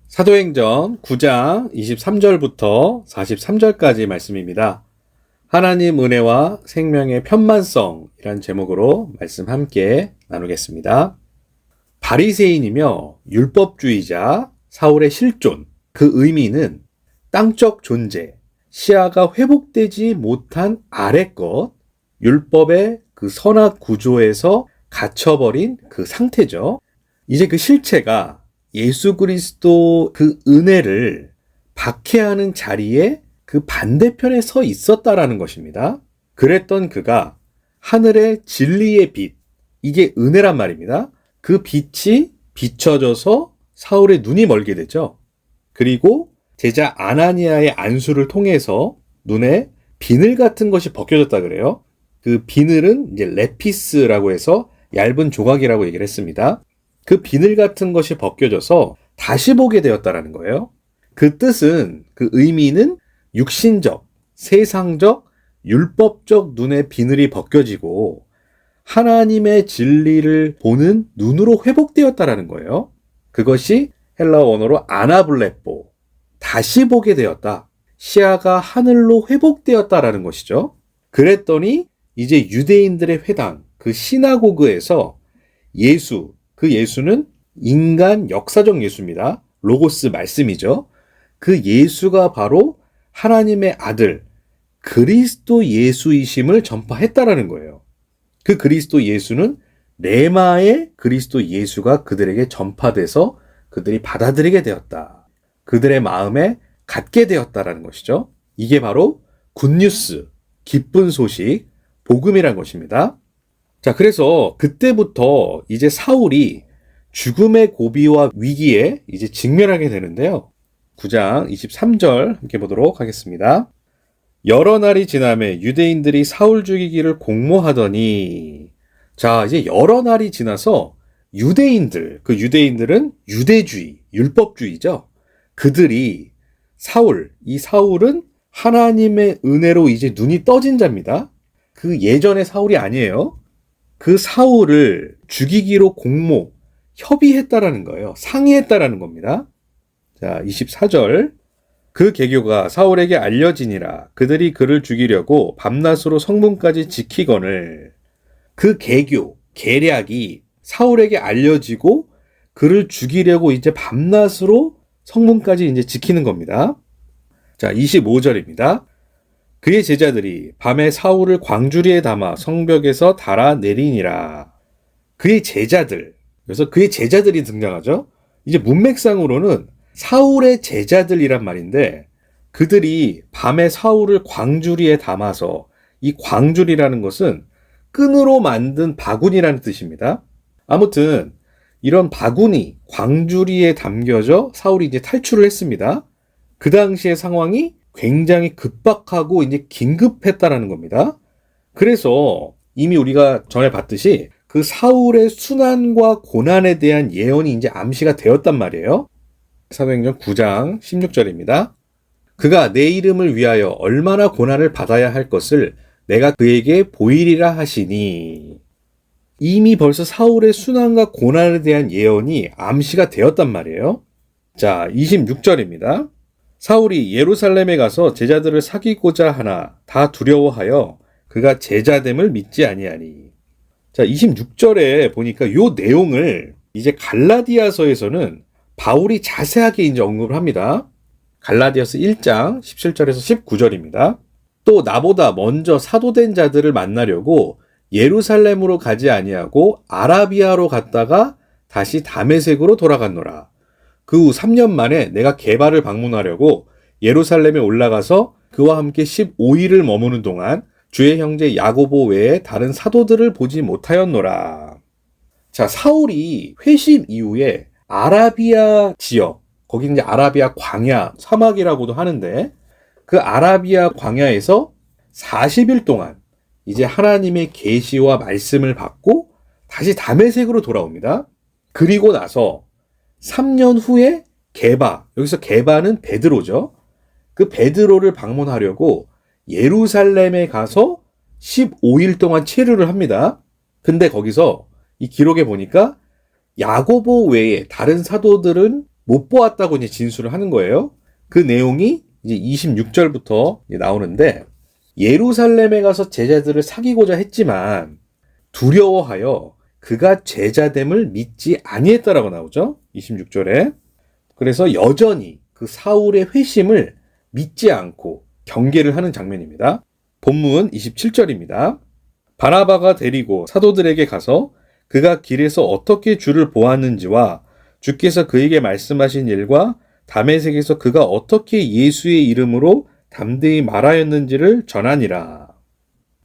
사도행전 9장 23절부터 43절까지 말씀입니다. 하나님 은혜와 생명의 편만성이란 제목으로 말씀 함께 나누겠습니다. 바리새인이며 율법주의자 사울의 실존, 그 의미는 땅적 존재, 시야가 회복되지 못한 아래 것, 율법의 그 선악 구조에서 갇혀버린 그 상태죠. 이제 그 실체가 예수 그리스도 그 은혜를 박해하는 자리에 그 반대편에 서 있었다라는 것입니다. 그랬던 그가 하늘의 진리의 빛, 이게 은혜란 말입니다. 그 빛이 비춰져서 사울의 눈이 멀게 되죠. 그리고 제자 아나니아의 안수를 통해서 눈에 비늘 같은 것이 벗겨졌다 그래요. 그 비늘은 이제 레피스라고 해서 얇은 조각이라고 얘기를 했습니다. 그 비늘 같은 것이 벗겨져서 다시 보게 되었다라는 거예요. 그 뜻은, 그 의미는 육신적, 세상적, 율법적 눈의 비늘이 벗겨지고 하나님의 진리를 보는 눈으로 회복되었다라는 거예요. 그것이 헬라어 원어로 아나블레포, 다시 보게 되었다. 시야가 하늘로 회복되었다라는 것이죠. 그랬더니 이제 유대인들의 회당, 그 시나고그에서 예수, 그 예수는 인간 역사적 예수입니다. 로고스 말씀이죠. 그 예수가 바로 하나님의 아들 그리스도 예수이심을 전파했다라는 거예요. 그 그리스도 예수는 레마의 그리스도 예수가 그들에게 전파돼서 그들이 받아들이게 되었다. 그들의 마음에 갖게 되었다라는 것이죠. 이게 바로 굿뉴스, 기쁜 소식, 복음이란 것입니다. 자, 그래서 그때부터 이제 사울이 죽음의 고비와 위기에 이제 직면하게 되는데요. 9장 23절 함께 보도록 하겠습니다. 여러 날이 지나매 유대인들이 사울 죽이기를 공모하더니, 자, 이제 여러 날이 지나서 유대인들, 그 유대인들은 유대주의, 율법주의죠. 그들이 이 사울은 하나님의 은혜로 이제 눈이 떠진 자입니다. 그 예전의 사울이 아니에요. 그 사울을 죽이기로 협의했다라는 거예요. 상의했다라는 겁니다. 자, 24절. 그 계교가 사울에게 알려지니라. 그들이 그를 죽이려고 밤낮으로 성문까지 지키거늘. 그 계략이 사울에게 알려지고 그를 죽이려고 이제 밤낮으로 성문까지 이제 지키는 겁니다. 자, 25절입니다. 그의 제자들이 밤에 사울을 광주리에 담아 성벽에서 달아내리니라. 그의 제자들, 그래서 그의 제자들이 등장하죠. 이제 문맥상으로는 사울의 제자들이란 말인데, 그들이 밤에 사울을 광주리에 담아서, 이 광주리라는 것은 끈으로 만든 바구니라는 뜻입니다. 아무튼 이런 바구니, 광주리에 담겨져 사울이 이제 탈출을 했습니다. 그 당시의 상황이 굉장히 급박하고 이제 긴급했다라는 겁니다. 그래서 이미 우리가 전에 봤듯이 그 사울의 순환과 고난에 대한 예언이 이제 암시가 되었단 말이에요. 사도행전 9장 16절입니다. 그가 내 이름을 위하여 얼마나 고난을 받아야 할 것을 내가 그에게 보이리라 하시니, 이미 벌써 사울의 순환과 고난에 대한 예언이 암시가 되었단 말이에요. 자, 26절입니다. 사울이 예루살렘에 가서 제자들을 사귀고자 하나 다 두려워하여 그가 제자됨을 믿지 아니하니. 자, 26절에 보니까 요 내용을 이제 갈라디아서에서는 바울이 자세하게 이제 언급을 합니다. 갈라디아서 1장 17절에서 19절입니다. 또 나보다 먼저 사도된 자들을 만나려고 예루살렘으로 가지 아니하고 아라비아로 갔다가 다시 다메섹으로 돌아갔노라. 그 후 3년 만에 내가 게바를 방문하려고 예루살렘에 올라가서 그와 함께 15일을 머무는 동안 주의 형제 야고보 외에 다른 사도들을 보지 못하였노라. 자, 사울이 회심 이후에 아라비아 지역, 거기 이제 아라비아 광야, 사막이라고도 하는데, 그 아라비아 광야에서 40일 동안 이제 하나님의 계시와 말씀을 받고 다시 다메섹으로 돌아옵니다. 그리고 나서 3년 후에 게바, 여기서 게바는 베드로죠. 그 베드로를 방문하려고 예루살렘에 가서 15일 동안 체류를 합니다. 근데 거기서 이 기록에 보니까 야고보 외에 다른 사도들은 못 보았다고 이제 진술을 하는 거예요. 그 내용이 이제 26절부터 나오는데, 예루살렘에 가서 제자들을 사귀고자 했지만 두려워하여 그가 제자됨을 믿지 아니했다라고 나오죠. 26절에. 그래서 여전히 그 사울의 회심을 믿지 않고 경계를 하는 장면입니다. 본문 27절입니다. 바나바가 데리고 사도들에게 가서 그가 길에서 어떻게 주를 보았는지와 주께서 그에게 말씀하신 일과 다메섹에서 그가 어떻게 예수의 이름으로 담대히 말하였는지를 전하니라.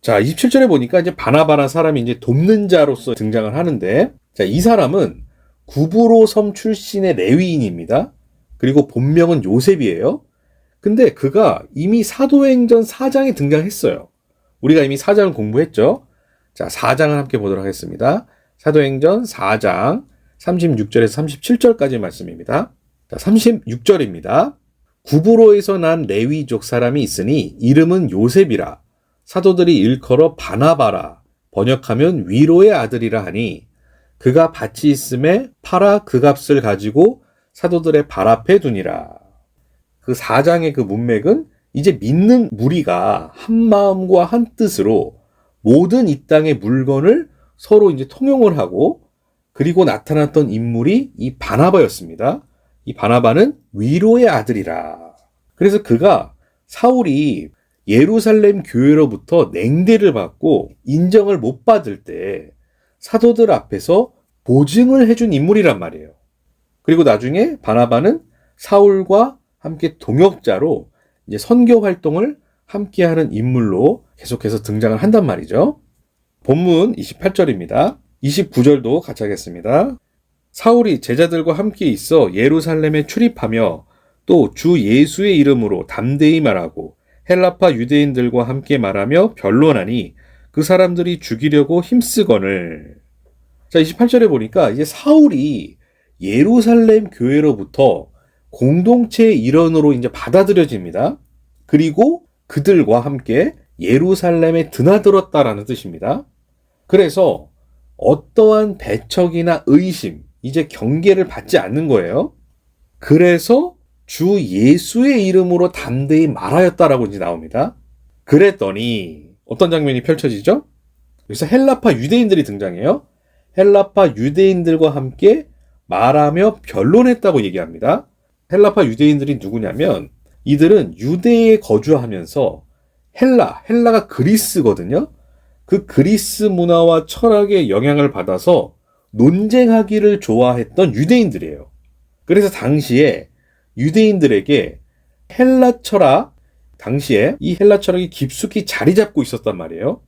자, 27절에 보니까 이제 바나바라는 사람이 이제 돕는 자로서 등장을 하는데, 자, 이 사람은 구브로 섬 출신의 레위인입니다. 그리고 본명은 요셉이에요. 근데 그가 이미 사도행전 4장에 등장했어요. 우리가 이미 4장을 공부했죠. 자, 4장을 함께 보도록 하겠습니다. 사도행전 4장 36절에서 37절까지 말씀입니다. 자, 36절입니다. 구브로에서 난 레위족 사람이 있으니 이름은 요셉이라. 사도들이 일컬어 바나바라. 번역하면 위로의 아들이라 하니 그가 밭이 있음에 팔아 그 값을 가지고 사도들의 발 앞에 두니라. 그 4장의 그 문맥은 이제 믿는 무리가 한 마음과 한 뜻으로 모든 이 땅의 물건을 서로 이제 통용을 하고, 그리고 나타났던 인물이 이 바나바였습니다. 이 바나바는 위로의 아들이라. 그래서 그가 사울이 예루살렘 교회로부터 냉대를 받고 인정을 못 받을 때 사도들 앞에서 보증을 해준 인물이란 말이에요. 그리고 나중에 바나바는 사울과 함께 동역자로 이제 선교 활동을 함께하는 인물로 계속해서 등장을 한단 말이죠. 본문 28절입니다. 29절도 같이 하겠습니다. 사울이 제자들과 함께 있어 예루살렘에 출입하며 또 주 예수의 이름으로 담대히 말하고 헬라파 유대인들과 함께 말하며 변론하니 그 사람들이 죽이려고 힘쓰거늘. 자, 28절에 보니까 이제 사울이 예루살렘 교회로부터 공동체의 일원으로 이제 받아들여집니다. 그리고 그들과 함께 예루살렘에 드나들었다라는 뜻입니다. 그래서 어떠한 배척이나 의심, 이제 경계를 받지 않는 거예요. 그래서 주 예수의 이름으로 담대히 말하였다라고 이제 나옵니다. 그랬더니 어떤 장면이 펼쳐지죠? 여기서 헬라파 유대인들이 등장해요. 헬라파 유대인들과 함께 말하며 변론했다고 얘기합니다. 헬라파 유대인들이 누구냐면 이들은 유대에 거주하면서 헬라가 그리스거든요. 그 그리스 문화와 철학의 영향을 받아서 논쟁하기를 좋아했던 유대인들이에요. 그래서 당시에 유대인들에게 헬라 철학, 당시에 이 헬라 철학이 깊숙이 자리 잡고 있었단 말이에요.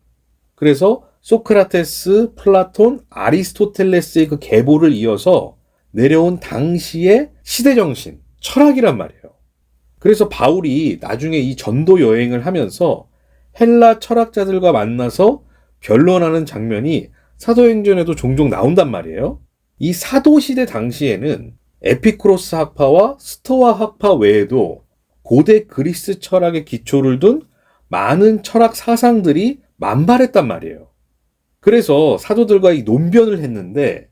그래서 소크라테스, 플라톤, 아리스토텔레스의 그 계보를 이어서 내려온 당시의 시대정신, 철학이란 말이에요. 그래서 바울이 나중에 이 전도 여행을 하면서 헬라 철학자들과 만나서 변론하는 장면이 사도행전에도 종종 나온단 말이에요. 이 사도시대 당시에는 에피쿠로스 학파와 스토아 학파 외에도 고대 그리스 철학의 기초를 둔 많은 철학 사상들이 만발했단 말이에요. 그래서 사도들과 이 논변을 했는데,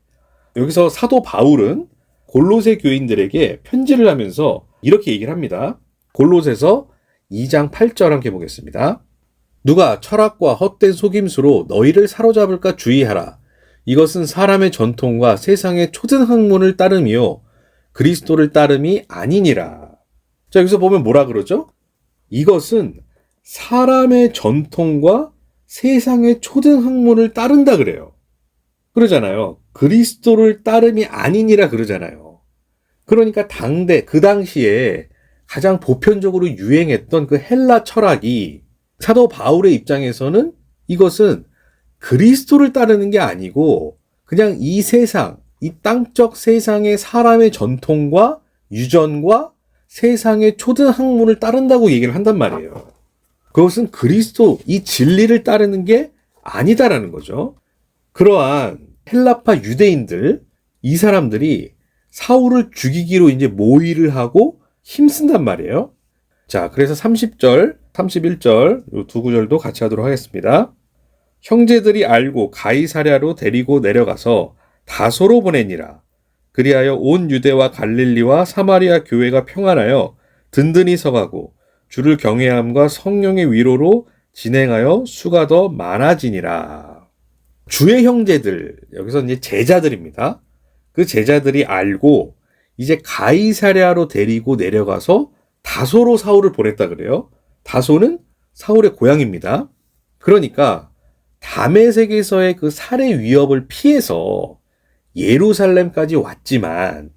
여기서 사도 바울은 골로새 교인들에게 편지를 하면서 이렇게 얘기를 합니다. 골로새서 2장 8절 함께 보겠습니다. 누가 철학과 헛된 속임수로 너희를 사로잡을까 주의하라. 이것은 사람의 전통과 세상의 초등 학문을 따름이요 그리스도를 따름이 아니니라. 자, 여기서 보면 뭐라 그러죠? 이것은 사람의 전통과 세상의 초등 학문을 따른다 그래요. 그러잖아요. 그리스도를 따름이 아니니라 그러잖아요. 그러니까 그 당시에 가장 보편적으로 유행했던 그 헬라 철학이 사도 바울의 입장에서는 이것은 그리스도를 따르는 게 아니고 그냥 이 세상, 이 땅적 세상의 사람의 전통과 유전과 세상의 초등 학문을 따른다고 얘기를 한단 말이에요. 그것은 그리스도, 이 진리를 따르는 게 아니다라는 거죠. 그러한 헬라파 유대인들, 이 사람들이 사울을 죽이기로 이제 모의를 하고 힘쓴단 말이에요. 자, 그래서 30절, 31절 이 두 구절도 같이 하도록 하겠습니다. 형제들이 알고 가이사랴로 데리고 내려가서 다소로 보내니라. 그리하여 온 유대와 갈릴리와 사마리아 교회가 평안하여 든든히 서가고 주를 경외함과 성령의 위로로 진행하여 수가 더 많아지니라. 주의 형제들, 여기서 이제 제자들입니다. 그 제자들이 알고 이제 가이사랴로 데리고 내려가서 다소로 사울을 보냈다 그래요. 다소는 사울의 고향입니다. 그러니까 다메섹에서의 그 살해 위협을 피해서 예루살렘까지 왔지만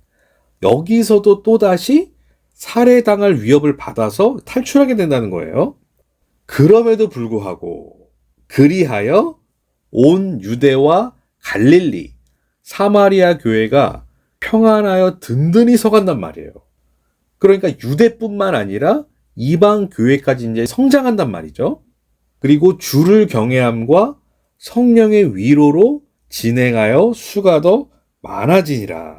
여기서도 또다시 살해당할 위협을 받아서 탈출하게 된다는 거예요. 그럼에도 불구하고 그리하여 온 유대와 갈릴리, 사마리아 교회가 평안하여 든든히 서간단 말이에요. 그러니까 유대뿐만 아니라 이방 교회까지 이제 성장한단 말이죠. 그리고 주를 경외함과 성령의 위로로 진행하여 수가 더 많아지니라.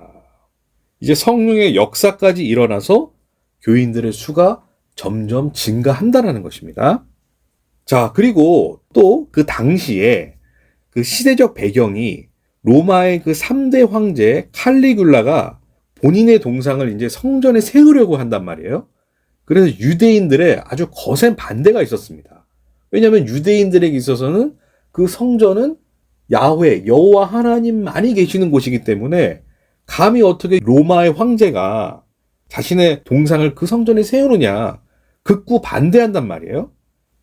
이제 성령의 역사까지 일어나서 교인들의 수가 점점 증가한다는 것입니다. 자, 그리고 또 그 당시에 그 시대적 배경이 로마의 그 3대 황제 칼리굴라가 본인의 동상을 이제 성전에 세우려고 한단 말이에요. 그래서 유대인들의 아주 거센 반대가 있었습니다. 왜냐하면 유대인들에게 있어서는 그 성전은 야훼, 여호와 하나님만이 계시는 곳이기 때문에 감히 어떻게 로마의 황제가 자신의 동상을 그 성전에 세우느냐 극구 반대한단 말이에요.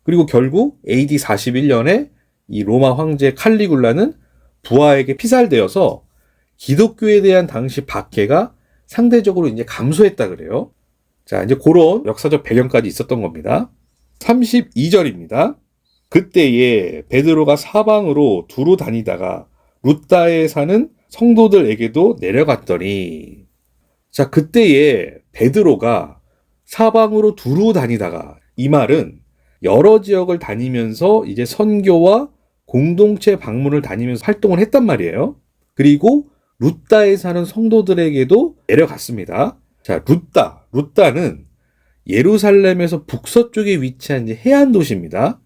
그리고 결국 AD 41년에 이 로마 황제 칼리굴라는 부하에게 피살되어서 기독교에 대한 당시 박해가 상대적으로 이제 감소했다 그래요. 자, 이제 그런 역사적 배경까지 있었던 겁니다. 32절입니다. 그때에 베드로가 사방으로 두루 다니다가 루다에 사는 성도들에게도 내려갔더니, 자, 그때에 베드로가 사방으로 두루 다니다가, 이 말은 여러 지역을 다니면서 이제 선교와 공동체 방문을 다니면서 활동을 했단 말이에요. 그리고 루다에 사는 성도들에게도 내려갔습니다. 자, 루다는 예루살렘에서 북서쪽에 위치한 이제 해안 도시입니다.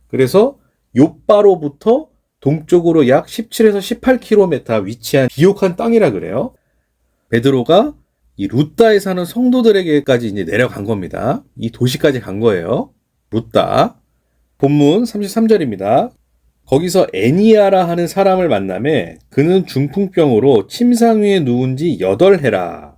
그래서 요바로부터 동쪽으로 약 17에서 18km 위치한 비옥한 땅이라 그래요. 베드로가 이 루다에 사는 성도들에게까지 이제 내려간 겁니다. 이 도시까지 간 거예요. 루다. 본문 33절입니다. 거기서 애니아라 하는 사람을 만나매 그는 중풍병으로 침상 위에 누운 지 8해라.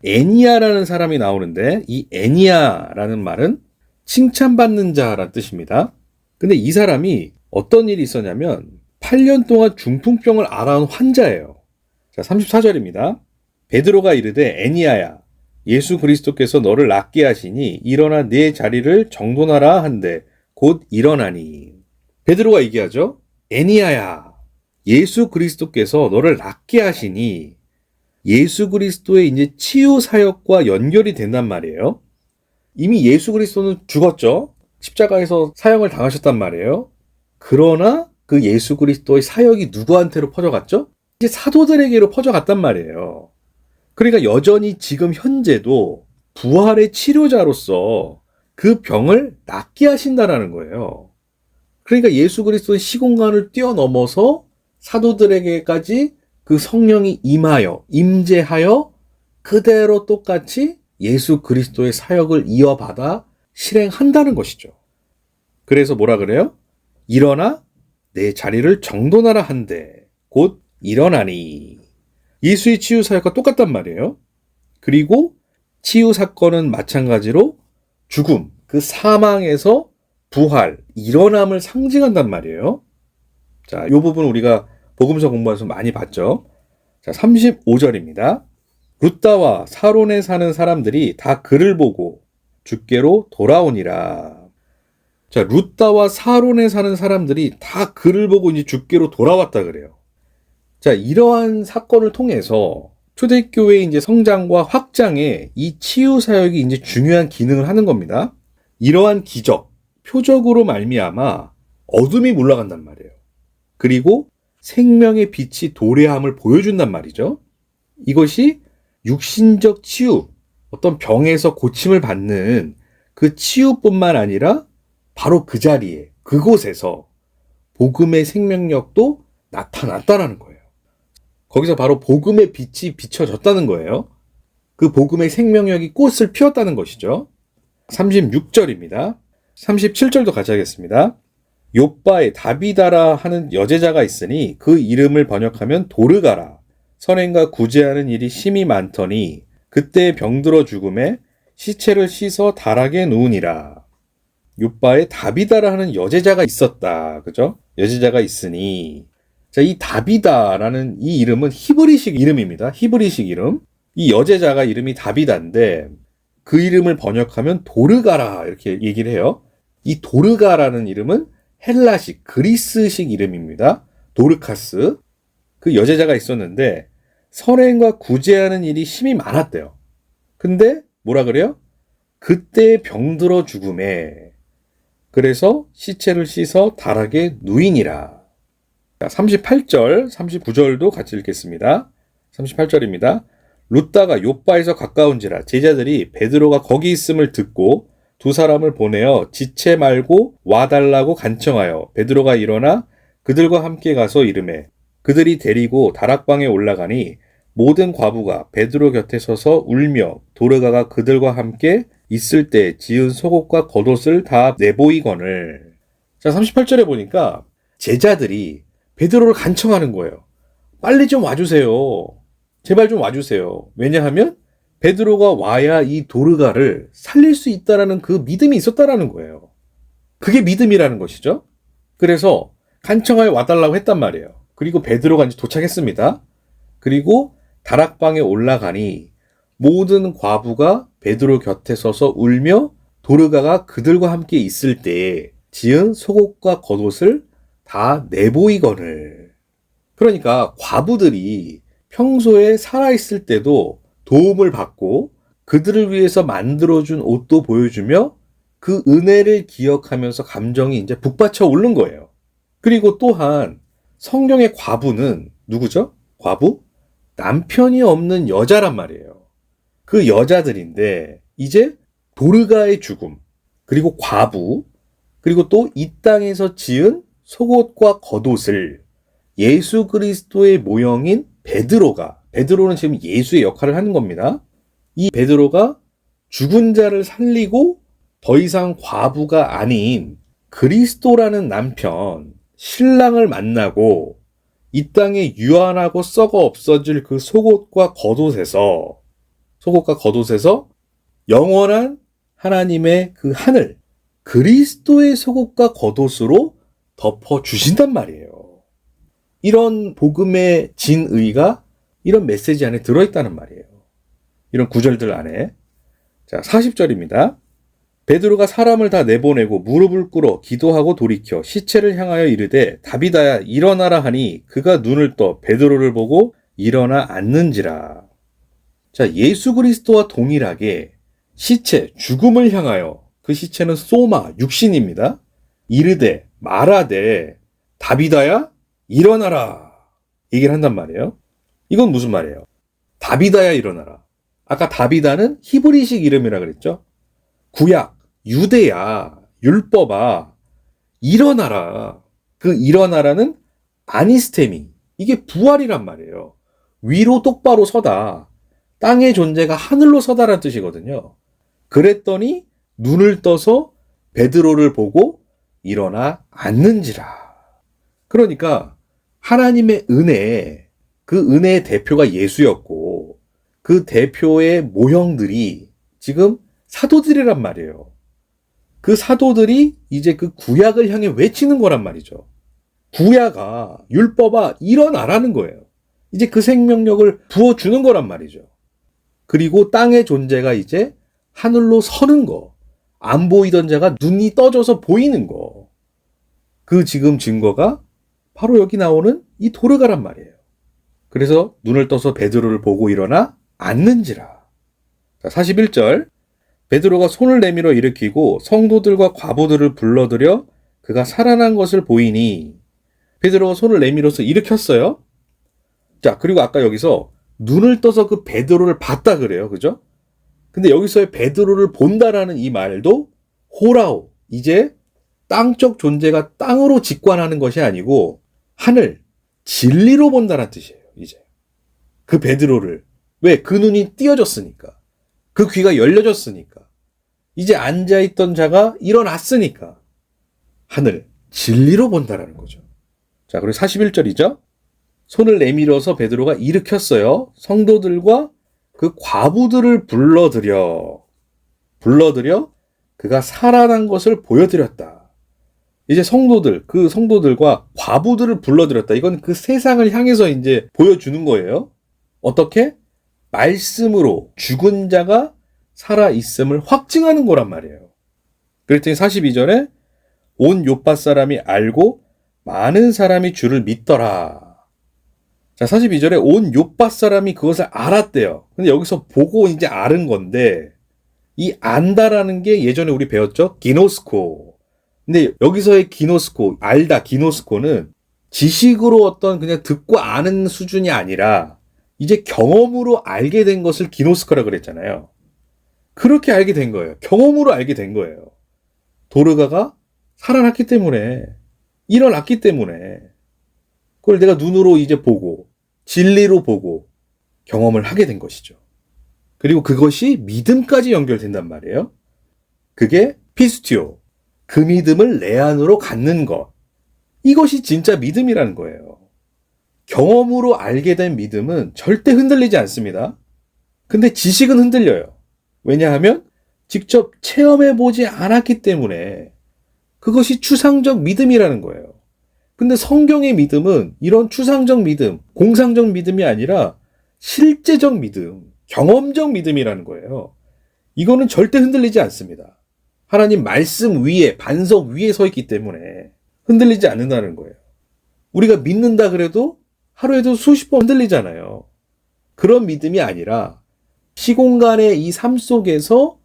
애니아라는 사람이 나오는데 이 애니아라는 말은 칭찬받는 자란 뜻입니다. 근데 이 사람이 어떤 일이 있었냐면 8년 동안 중풍병을 앓아온 환자예요. 자, 34절입니다. 베드로가 이르되 애니아야 예수 그리스도께서 너를 낫게 하시니 일어나 내 자리를 정돈하라 한데 곧 일어나니. 베드로가 얘기하죠. 애니아야 예수 그리스도께서 너를 낫게 하시니. 예수 그리스도의 이제 치유 사역과 연결이 된단 말이에요. 이미 예수 그리스도는 죽었죠. 십자가에서 사형을 당하셨단 말이에요. 그러나 그 예수 그리스도의 사역이 누구한테로 퍼져갔죠? 이제 사도들에게로 퍼져갔단 말이에요. 그러니까 여전히 지금 현재도 부활의 치료자로서 그 병을 낫게 하신다라는 거예요. 그러니까 예수 그리스도의 시공간을 뛰어넘어서 사도들에게까지 그 성령이 임재하여 그대로 똑같이 예수 그리스도의 사역을 이어받아 실행한다는 것이죠. 그래서 뭐라 그래요? 일어나 내 자리를 정돈하라 한데 곧 일어나니. 예수의 치유 사역과 똑같단 말이에요. 그리고 치유 사건은 마찬가지로 죽음, 그 사망에서 부활, 일어남을 상징한단 말이에요. 자, 이 부분 우리가 복음서 공부하면서 많이 봤죠. 자, 35절입니다. 루다와 사론에 사는 사람들이 다 그를 보고 주께로 돌아오니라. 자, 루다와 사론에 사는 사람들이 다 그를 보고 이제 주께로 돌아왔다 그래요. 자, 이러한 사건을 통해서 초대교회의 이제 성장과 확장에 이 치유 사역이 이제 중요한 기능을 하는 겁니다. 이러한 기적, 표적으로 말미암아 어둠이 물러간단 말이에요. 그리고 생명의 빛이 도래함을 보여준단 말이죠. 이것이 육신적 치유, 어떤 병에서 고침을 받는 그 치유뿐만 아니라 바로 그 자리에, 그곳에서 복음의 생명력도 나타났다라는 거예요. 거기서 바로 복음의 빛이 비춰졌다는 거예요. 그 복음의 생명력이 꽃을 피웠다는 것이죠. 36절입니다. 37절도 같이 하겠습니다. 욥바에 다비다라 하는 여제자가 있으니 그 이름을 번역하면 도르가라. 선행과 구제하는 일이 심히 많더니 그때 병들어 죽음에 시체를 씻어 달하게 누우니라. 욥바에 다비다라 하는 여제자가 있었다. 그죠? 여제자가 있으니. 자, 이 다비다라는 이 이름은 히브리식 이름입니다. 히브리식 이름. 이 여제자가 이름이 다비다인데 그 이름을 번역하면 도르가라 이렇게 얘기를 해요. 이 도르가라는 이름은 헬라식, 그리스식 이름입니다. 도르카스. 그 여제자가 있었는데 선행과 구제하는 일이 심히 많았대요. 근데 뭐라 그래요? 그때 병들어 죽음에 그래서 시체를 씻어 달하게 누이니라. 38절, 39절도 같이 읽겠습니다. 38절입니다. 룻다가 욥바에서 가까운지라 제자들이 베드로가 거기 있음을 듣고 두 사람을 보내어 지체 말고 와달라고 간청하여 베드로가 일어나 그들과 함께 가서 이르매 그들이 데리고 다락방에 올라가니 모든 과부가 베드로 곁에 서서 울며 도르가가 그들과 함께 있을 때 지은 속옷과 겉옷을 다 내보이거늘. 자, 38절에 보니까 제자들이 베드로를 간청하는 거예요. 빨리 좀 와주세요. 제발 좀 와주세요. 왜냐하면 베드로가 와야 이 도르가를 살릴 수 있다라는 그 믿음이 있었다라는 거예요. 그게 믿음이라는 것이죠. 그래서 간청하여 와달라고 했단 말이에요. 그리고 베드로가 이제 도착했습니다. 그리고 다락방에 올라가니 모든 과부가 베드로 곁에 서서 울며 도르가가 그들과 함께 있을 때에 지은 속옷과 겉옷을 다 내보이거늘. 그러니까 과부들이 평소에 살아있을 때도 도움을 받고 그들을 위해서 만들어준 옷도 보여주며 그 은혜를 기억하면서 감정이 이제 북받쳐 오른 거예요. 그리고 또한 성경의 과부는 누구죠? 과부? 남편이 없는 여자란 말이에요. 그 여자들인데 이제 도르가의 죽음, 그리고 과부, 그리고 또 이 땅에서 지은 속옷과 겉옷을 예수 그리스도의 모형인 베드로는 지금 예수의 역할을 하는 겁니다. 이 베드로가 죽은 자를 살리고 더 이상 과부가 아닌 그리스도라는 남편, 신랑을 만나고 이 땅에 유한하고 썩어 없어질 그 속옷과 겉옷에서 영원한 하나님의 그 하늘, 그리스도의 속옷과 겉옷으로 덮어주신단 말이에요. 이런 복음의 진의가 이런 메시지 안에 들어있다는 말이에요. 이런 구절들 안에. 자, 40절입니다. 베드로가 사람을 다 내보내고 무릎을 꿇어 기도하고 돌이켜 시체를 향하여 이르되 다비다야 일어나라 하니 그가 눈을 떠 베드로를 보고 일어나 앉는지라. 자, 예수 그리스도와 동일하게 시체, 죽음을 향하여 그 시체는 소마, 육신입니다. 이르되 말하되 다비다야 일어나라 얘기를 한단 말이에요. 이건 무슨 말이에요? 다비다야 일어나라. 아까 다비다는 히브리식 이름이라 그랬죠. 구약, 유대야, 율법아 일어나라. 그 일어나라는 아니스테미. 이게 부활이란 말이에요. 위로 똑바로 서다. 땅의 존재가 하늘로 서다라는 뜻이거든요. 그랬더니 눈을 떠서 베드로를 보고 일어나 앉는지라. 그러니까 하나님의 은혜, 그 은혜의 대표가 예수였고 그 대표의 모형들이 지금 사도들이란 말이에요. 그 사도들이 이제 그 구약을 향해 외치는 거란 말이죠. 구약아, 율법아, 일어나라는 거예요. 이제 그 생명력을 부어주는 거란 말이죠. 그리고 땅의 존재가 이제 하늘로 서는 거, 안 보이던 자가 눈이 떠져서 보이는 거. 그 지금 증거가 바로 여기 나오는 이 도르가란 말이에요. 그래서 눈을 떠서 베드로를 보고 일어나 앉는지라. 41절. 베드로가 손을 내밀어 일으키고 성도들과 과부들을 불러들여 그가 살아난 것을 보이니 베드로가 손을 내밀어서 일으켰어요. 자, 그리고 아까 여기서 눈을 떠서 그 베드로를 봤다 그래요. 그죠? 근데 여기서의 베드로를 본다라는 이 말도 호라오, 이제 땅적 존재가 땅으로 직관하는 것이 아니고 하늘, 진리로 본다는 뜻이에요. 이제 그 베드로를. 왜? 그 눈이 띄어졌으니까. 그 귀가 열려졌으니까. 이제 앉아있던 자가 일어났으니까. 하늘, 진리로 본다라는 거죠. 자, 그리고 41절이죠. 손을 내밀어서 베드로가 일으켰어요. 성도들과 그 과부들을 불러들여 그가 살아난 것을 보여드렸다. 이제 그 성도들과 과부들을 불러들였다. 이건 그 세상을 향해서 이제 보여주는 거예요. 어떻게? 말씀으로 죽은 자가 살아있음을 확증하는 거란 말이에요. 그랬더니 42절에 온 요파 사람이 알고 많은 사람이 주를 믿더라. 자, 42절에 온 요파 사람이 그것을 알았대요. 근데 여기서 보고 이제 알은 건데, 이 안다라는 게 예전에 우리 배웠죠? 기노스코. 근데 여기서의 기노스코, 알다, 기노스코는 지식으로 어떤 그냥 듣고 아는 수준이 아니라 이제 경험으로 알게 된 것을 기노스코라 그랬잖아요. 그렇게 알게 된 거예요. 경험으로 알게 된 거예요. 도르가가 살아났기 때문에, 일어났기 때문에, 그걸 내가 눈으로 이제 보고, 진리로 보고, 경험을 하게 된 것이죠. 그리고 그것이 믿음까지 연결된단 말이에요. 그게 피스티오, 그 믿음을 내 안으로 갖는 것. 이것이 진짜 믿음이라는 거예요. 경험으로 알게 된 믿음은 절대 흔들리지 않습니다. 근데 지식은 흔들려요. 왜냐하면 직접 체험해보지 않았기 때문에 그것이 추상적 믿음이라는 거예요. 근데 성경의 믿음은 이런 추상적 믿음, 공상적 믿음이 아니라 실제적 믿음, 경험적 믿음이라는 거예요. 이거는 절대 흔들리지 않습니다. 하나님 말씀 위에, 반석 위에 서 있기 때문에 흔들리지 않는다는 거예요. 우리가 믿는다 그래도 하루에도 수십 번 흔들리잖아요. 그런 믿음이 아니라 시공간의 이 삶 속에서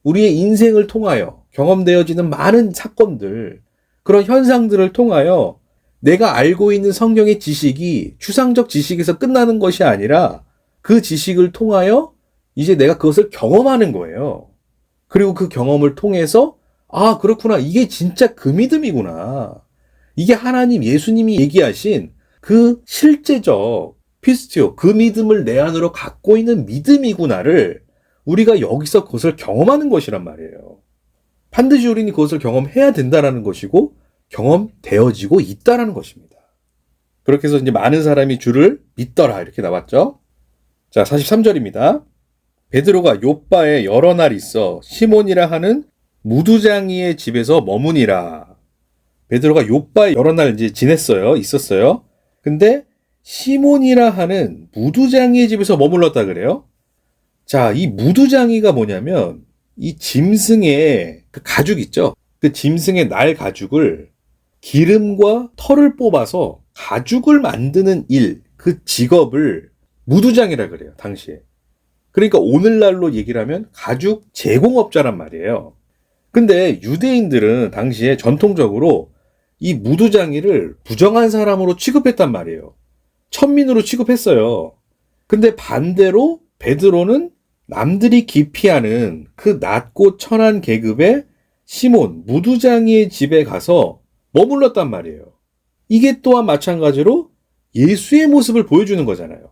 우리의 인생을 통하여 경험되어지는 많은 사건들, 그런 현상들을 통하여 내가 알고 있는 성경의 지식이 추상적 지식에서 끝나는 것이 아니라 그 지식을 통하여 이제 내가 그것을 경험하는 거예요. 그리고 그 경험을 통해서 아, 그렇구나. 이게 진짜 그 믿음이구나. 이게 하나님, 예수님이 얘기하신 그 실제적 피스티오, 그 믿음을 내 안으로 갖고 있는 믿음이구나를 우리가 여기서 그것을 경험하는 것이란 말이에요. 반드시 우리는 그것을 경험해야 된다는 것이고 경험되어지고 있다는 것입니다. 그렇게 해서 이제 많은 사람이 주를 믿더라 이렇게 나왔죠. 자, 43절입니다. 베드로가 요빠에 여러 날 있어 시몬이라 하는 무두장이의 집에서 머무니라. 베드로가 요빠에 여러 날 이제 있었어요. 근데 시몬이라 하는 무두장이의 집에서 머물렀다 그래요. 자, 이 무두장이가 뭐냐면 이 짐승의 그 가죽 있죠? 그 짐승의 날 가죽을 기름과 털을 뽑아서 가죽을 만드는 일, 그 직업을 무두장이라 그래요, 당시에. 그러니까 오늘날로 얘기를 하면 가죽 제공업자란 말이에요. 근데 유대인들은 당시에 전통적으로 이 무두장이를 부정한 사람으로 취급했단 말이에요. 천민으로 취급했어요. 근데 반대로 베드로는 남들이 기피하는 그 낮고 천한 계급의 시몬, 무두장이의 집에 가서 머물렀단 말이에요. 이게 또한 마찬가지로 예수의 모습을 보여주는 거잖아요.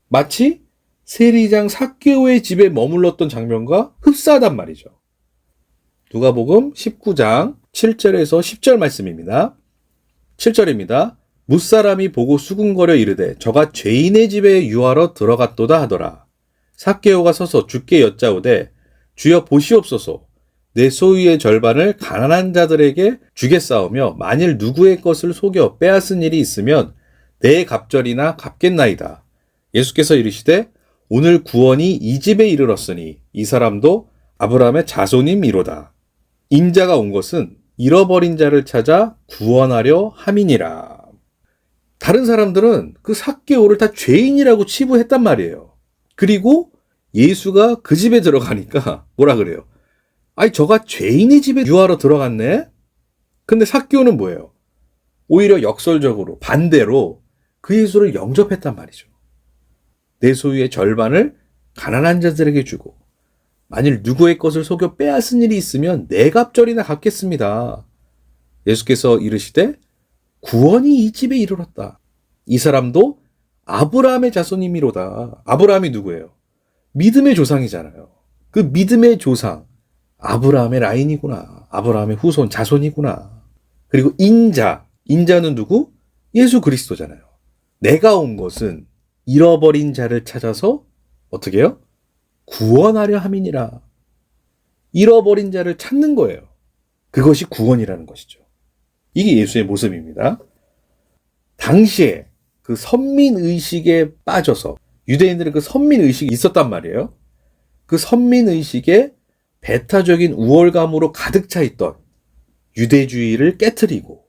마치 세리장 삭개오의 집에 머물렀던 장면과 흡사하단 말이죠. 누가복음 19장 7절에서 10절 말씀입니다. 7절입니다. 뭇사람이 보고 수군거려 이르되 저가 죄인의 집에 유하러 들어갔도다 하더라. 삭개오가 서서 주께 여짜오되 주여 보시옵소서 내 소유의 절반을 가난한 자들에게 주겠사오며 만일 누구의 것을 속여 빼앗은 일이 있으면 내 갑절이나 갚겠나이다. 예수께서 이르시되 오늘 구원이 이 집에 이르렀으니 이 사람도 아브라함의 자손임이로다. 인자가 온 것은 잃어버린 자를 찾아 구원하려 함이니라. 다른 사람들은 그 삭개오를 다 죄인이라고 치부했단 말이에요. 그리고 예수가 그 집에 들어가니까 뭐라 그래요? 아니 저가 죄인의 집에 유하러 들어갔네? 근데 삭개오는 뭐예요? 오히려 역설적으로 반대로 그 예수를 영접했단 말이죠. 내 소유의 절반을 가난한 자들에게 주고 만일 누구의 것을 속여 빼앗은 일이 있으면 내 갑절이나 갚겠습니다. 예수께서 이르시되 구원이 이 집에 이르렀다. 이 사람도 아브라함의 자손이미로다. 아브라함이 누구예요? 믿음의 조상이잖아요. 그 믿음의 조상, 아브라함의 라인이구나. 아브라함의 후손, 자손이구나. 그리고 인자는 누구? 예수 그리스도잖아요. 내가 온 것은 잃어버린 자를 찾아서 어떻게 해요? 구원하려 함이니라. 잃어버린 자를 찾는 거예요. 그것이 구원이라는 것이죠. 이게 예수의 모습입니다. 당시에 그 선민의식에 빠져서 유대인들은 그 선민의식이 있었단 말이에요. 그 선민의식에 배타적인 우월감으로 가득 차 있던 유대주의를 깨트리고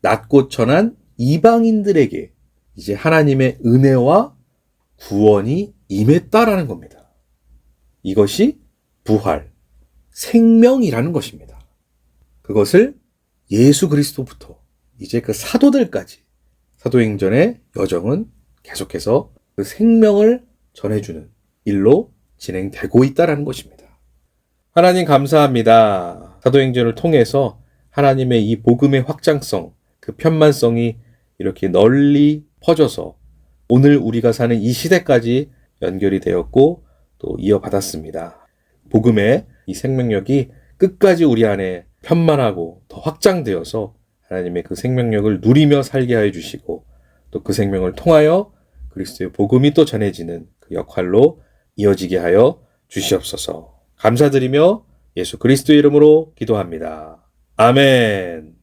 낮고 천한 이방인들에게 이제 하나님의 은혜와 구원이 임했다라는 겁니다. 이것이 부활, 생명이라는 것입니다. 그것을 예수 그리스도부터 이제 그 사도들까지 사도행전의 여정은 계속해서 그 생명을 전해주는 일로 진행되고 있다는 것입니다. 하나님 감사합니다. 사도행전을 통해서 하나님의 이 복음의 확장성, 그 편만성이 이렇게 널리 퍼져서 오늘 우리가 사는 이 시대까지 연결이 되었고 또 이어받았습니다. 복음의 이 생명력이 끝까지 우리 안에 편만하고 더 확장되어서 하나님의 그 생명력을 누리며 살게 하여 주시고 또 그 생명을 통하여 그리스도의 복음이 또 전해지는 그 역할로 이어지게 하여 주시옵소서. 감사드리며 예수 그리스도의 이름으로 기도합니다. 아멘.